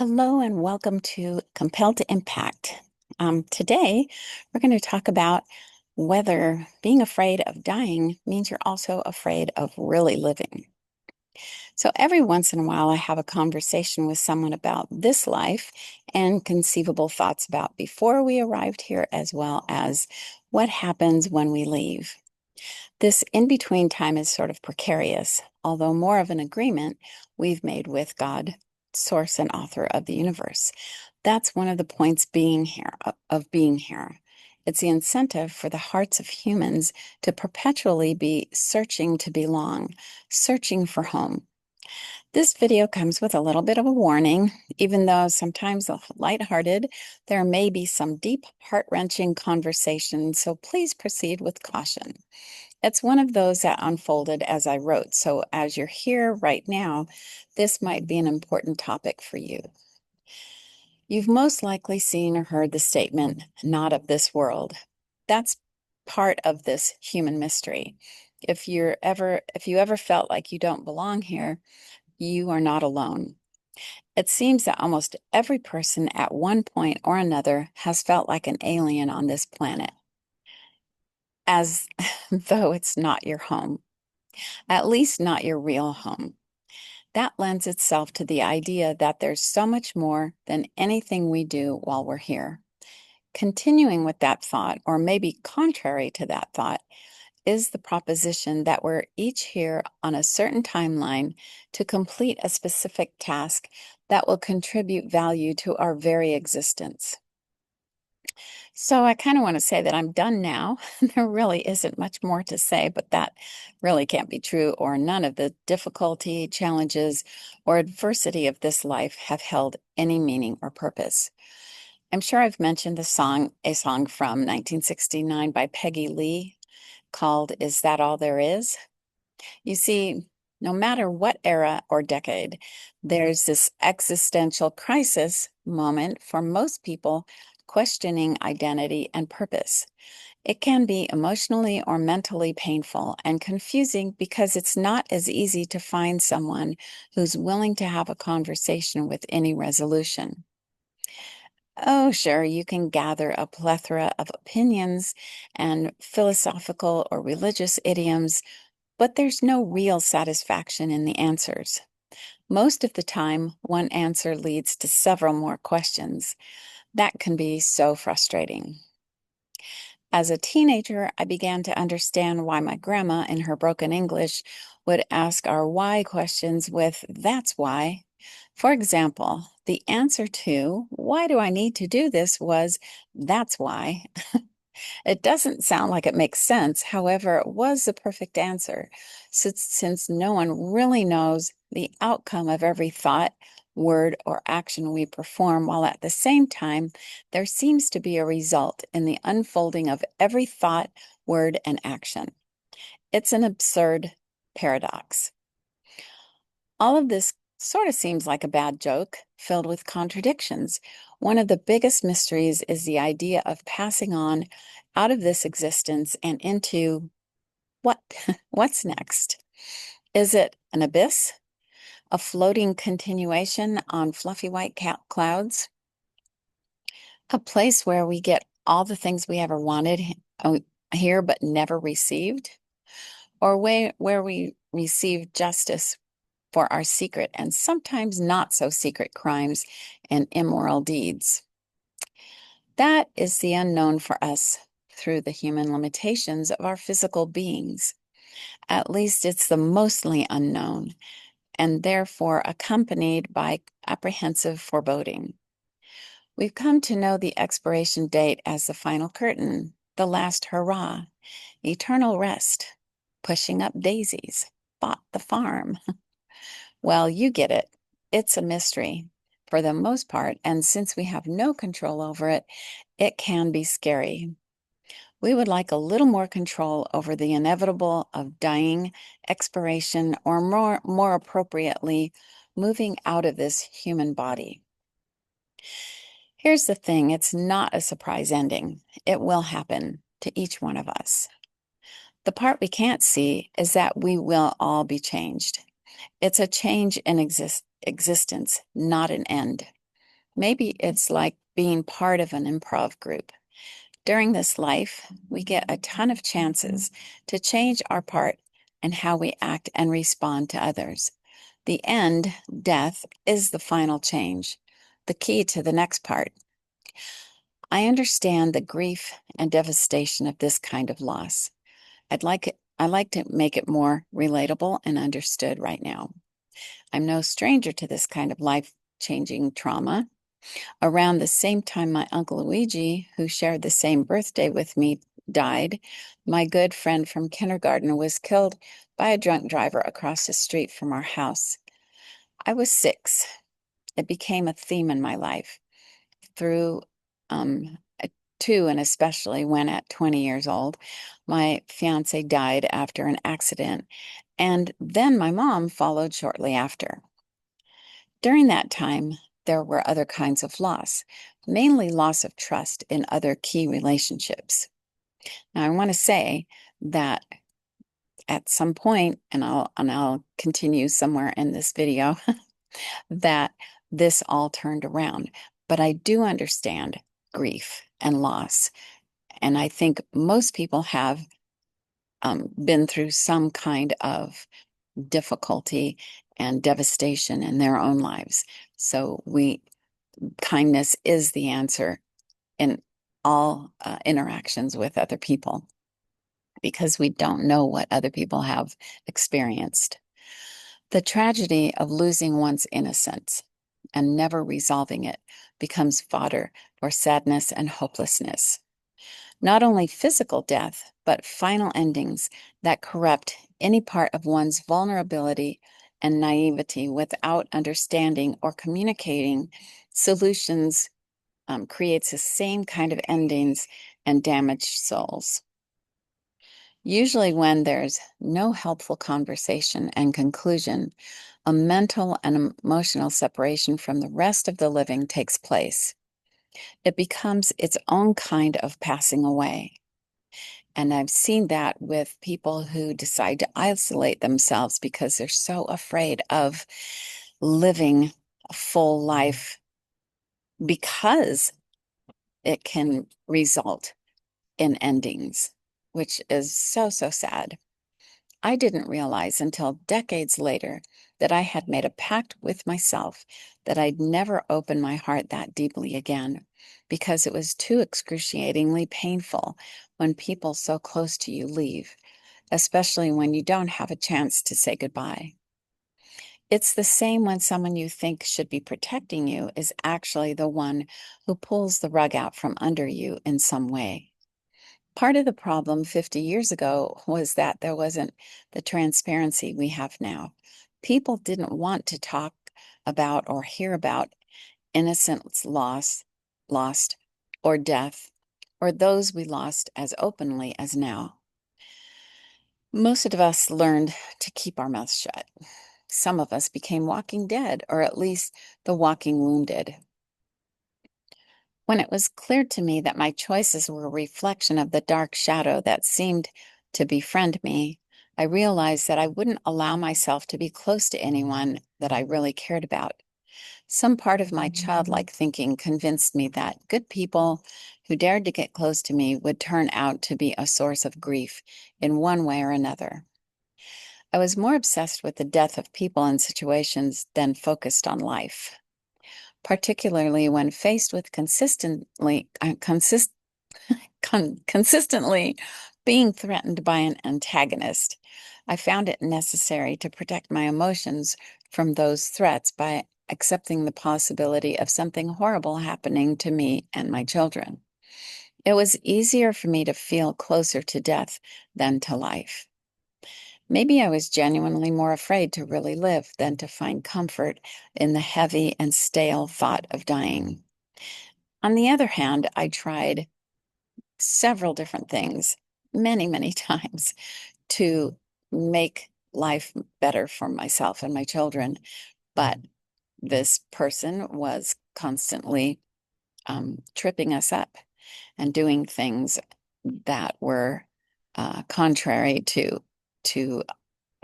Hello and welcome to Compelled to Impact. Today, we're going to talk about whether being afraid of dying means you're also afraid of really living. So, every once in a while, I have a conversation with someone about this life and conceivable thoughts about before we arrived here, as well as what happens when we leave. This in between time is sort of precarious, although more of an agreement we've made with God, source and author of the universe. That's one of the points of being here. It's the incentive for the hearts of humans to perpetually be searching to belong, searching for home. This video comes with a little bit of a warning, even though sometimes lighthearted, there may be some deep, heart-wrenching conversations, so please proceed with caution. It's one of those that unfolded as I wrote, so as you're here right now, this might be an important topic for you. You've most likely seen or heard the statement, not of this world. That's part of this human mystery. If you ever felt like you don't belong here, you are not alone. It seems that almost every person at one point or another has felt like an alien on this planet, as though it's not your home, at least not your real home. That lends itself to the idea that there's so much more than anything we do while we're here. Continuing with that thought, or maybe contrary to that thought, is the proposition that we're each here on a certain timeline to complete a specific task that will contribute value to our very existence. So I kind of want to say that I'm done now. There really isn't much more to say, but that really can't be true, or none of the difficulty, challenges, or adversity of this life have held any meaning or purpose. I'm sure I've mentioned a song from 1969 by Peggy Lee called Is That All There Is? You see, no matter what era or decade, there's this existential crisis moment for most people questioning identity and purpose. It can be emotionally or mentally painful and confusing because it's not as easy to find someone who's willing to have a conversation with any resolution. Oh, sure, you can gather a plethora of opinions and philosophical or religious idioms, but there's no real satisfaction in the answers. Most of the time, one answer leads to several more questions. That can be so frustrating. As a teenager, I began to understand why my grandma, in her broken English, would ask our why questions with "that's why." For example, the answer to "why do I need to do this" was "that's why." It doesn't sound like it makes sense. However, it was the perfect answer, since no one really knows the outcome of every thought, word, or action we perform, while at the same time, there seems to be a result in the unfolding of every thought, word, and action. It's an absurd paradox. All of this sort of seems like a bad joke filled with contradictions. One of the biggest mysteries is the idea of passing on out of this existence and into what? What's next? Is it an abyss? A floating continuation on fluffy white clouds? A place where we get all the things we ever wanted here but never received? Or where we receive justice for our secret and sometimes not so secret crimes and immoral deeds? That is the unknown for us through the human limitations of our physical beings. At least it's the mostly unknown, and therefore accompanied by apprehensive foreboding. We've come to know the expiration date as the final curtain, the last hurrah, eternal rest, pushing up daisies, bought the farm. Well, you get it. It's a mystery for the most part, and since we have no control over it, it can be scary. We would like a little more control over the inevitable of dying, expiration, or more appropriately, moving out of this human body. Here's the thing, it's not a surprise ending. It will happen to each one of us. The part we can't see is that we will all be changed. It's a change in existence, not an end. Maybe it's like being part of an improv group. During this life, we get a ton of chances to change our part and how we act and respond to others. The end, death, is the final change, the key to the next part. I understand the grief and devastation of this kind of loss. I like to make it more relatable and understood right now. I'm no stranger to this kind of life-changing trauma. Around the same time my Uncle Luigi, who shared the same birthday with me, died, my good friend from kindergarten was killed by a drunk driver across the street from our house. I was 6. It became a theme in my life through uh, 2, and especially when at 20 years old, my fiance died after an accident, and then my mom followed shortly after. During that time, there were other kinds of loss, mainly loss of trust in other key relationships. Now, I want to say that at some point, and I'll continue somewhere in this video, that this all turned around. But I do understand grief and loss, and I think most people have been through some kind of difficulty and devastation in their own lives. So kindness is the answer in all interactions with other people because we don't know what other people have experienced. The tragedy of losing one's innocence and never resolving it becomes fodder for sadness and hopelessness. Not only physical death, but final endings that corrupt any part of one's vulnerability and naivety without understanding or communicating solutions creates the same kind of endings and damaged souls. Usually, when there's no helpful conversation and conclusion, a mental and emotional separation from the rest of the living takes place. It becomes its own kind of passing away. And I've seen that with people who decide to isolate themselves because they're so afraid of living a full life because it can result in endings, which is so, so sad. I didn't realize until decades later that I had made a pact with myself that I'd never open my heart that deeply again because it was too excruciatingly painful when people so close to you leave, especially when you don't have a chance to say goodbye. It's the same when someone you think should be protecting you is actually the one who pulls the rug out from under you in some way. Part of the problem 50 years ago was that there wasn't the transparency we have now. People didn't want to talk about or hear about innocence lost, or death, or those we lost as openly as now. Most of us learned to keep our mouths shut. Some of us became walking dead, or at least the walking wounded. When it was clear to me that my choices were a reflection of the dark shadow that seemed to befriend me, I realized that I wouldn't allow myself to be close to anyone that I really cared about. Some part of my childlike thinking convinced me that good people who dared to get close to me would turn out to be a source of grief in one way or another. I was more obsessed with the death of people and situations than focused on life, particularly when faced with consistently being threatened by an antagonist. I found it necessary to protect my emotions from those threats by accepting the possibility of something horrible happening to me and my children. It was easier for me to feel closer to death than to life. Maybe I was genuinely more afraid to really live than to find comfort in the heavy and stale thought of dying. On the other hand, I tried several different things many, many times to make life better for myself and my children. But this person was constantly tripping us up and doing things that were contrary to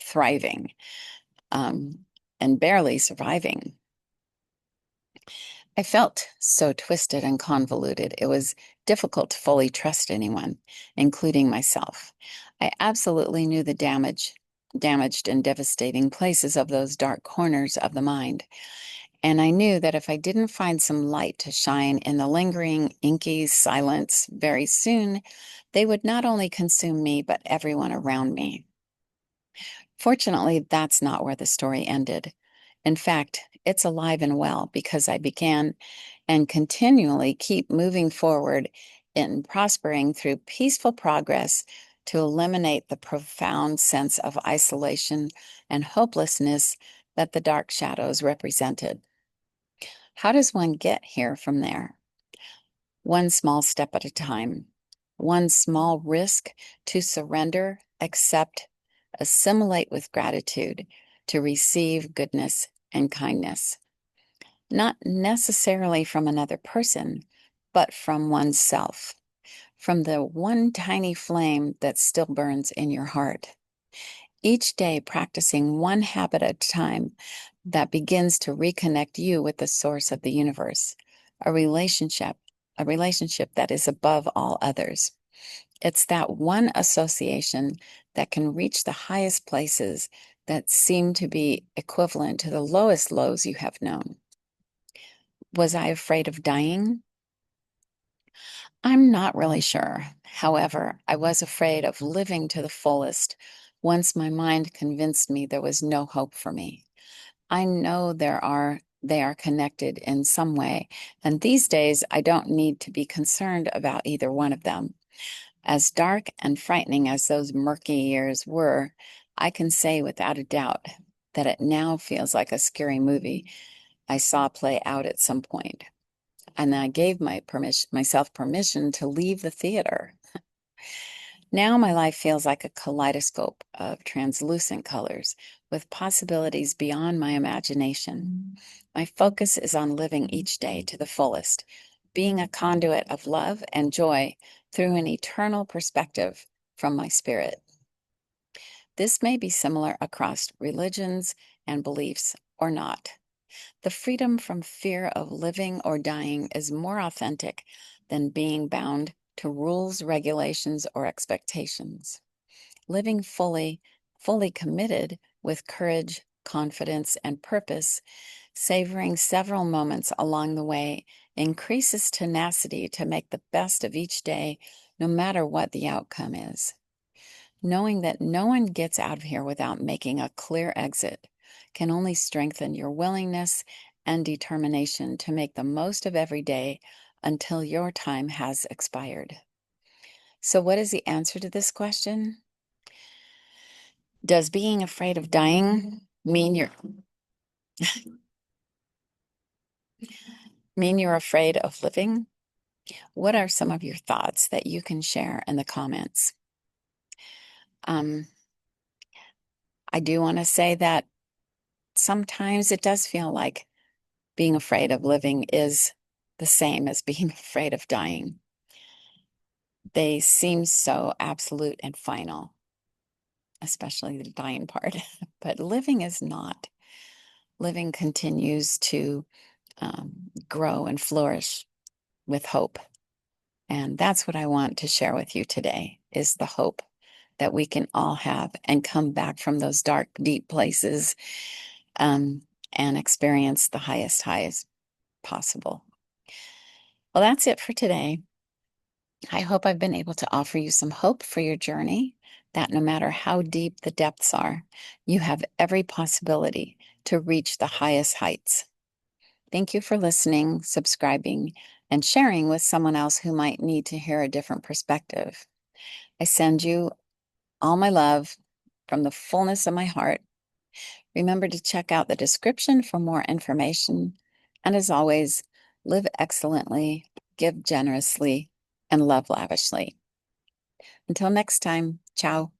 thriving, and barely surviving. I felt so twisted and convoluted. It was difficult to fully trust anyone, including myself. I absolutely knew the damaged and devastating places of those dark corners of the mind. And I knew that if I didn't find some light to shine in the lingering, inky silence very soon, they would not only consume me, but everyone around me. Fortunately, that's not where the story ended. In fact, it's alive and well because I began and continually keep moving forward in prospering through peaceful progress to eliminate the profound sense of isolation and hopelessness that the dark shadows represented. How does one get here from there? One small step at a time, one small risk to surrender, accept, assimilate with gratitude, to receive goodness and kindness. Not necessarily from another person, but from oneself, from the one tiny flame that still burns in your heart. Each day practicing one habit at a time that begins to reconnect you with the source of the universe, a relationship, a relationship that is above all others. It's that one association that can reach the highest places that seem to be equivalent to the lowest lows you have known. Was I afraid of dying? I'm not really sure. However, I was afraid of living to the fullest once my mind convinced me there was no hope for me. I know they are connected in some way, and these days I don't need to be concerned about either one of them. As dark and frightening as those murky years were, I can say without a doubt that it now feels like a scary movie I saw play out at some point. And I gave myself permission to leave the theater. Now my life feels like a kaleidoscope of translucent colors with possibilities beyond my imagination. My focus is on living each day to the fullest, being a conduit of love and joy through an eternal perspective from my spirit. This may be similar across religions and beliefs or not. The freedom from fear of living or dying is more authentic than being bound to rules, regulations, or expectations. Living fully committed with courage, confidence, and purpose, savoring several moments along the way, increases tenacity to make the best of each day, no matter what the outcome is. Knowing that no one gets out of here without making a clear exit can only strengthen your willingness and determination to make the most of every day until your time has expired. So, what is the answer to this question? Does being afraid of dying mean you're afraid of living? What are some of your thoughts that you can share in the comments? Um, I do want to say that sometimes it does feel like being afraid of living is the same as being afraid of dying. They seem so absolute and final, especially the dying part, but living is not. Living continues to grow and flourish with hope. And that's what I want to share with you today is the hope that we can all have and come back from those dark, deep places and experience the highest highs possible. Well, that's it for today. I hope I've been able to offer you some hope for your journey, that no matter how deep the depths are, you have every possibility to reach the highest heights. Thank you for listening, subscribing, and sharing with someone else who might need to hear a different perspective. I send you all my love from the fullness of my heart. Remember to check out the description for more information. And as always, live excellently, give generously, and love lavishly. Until next time, ciao.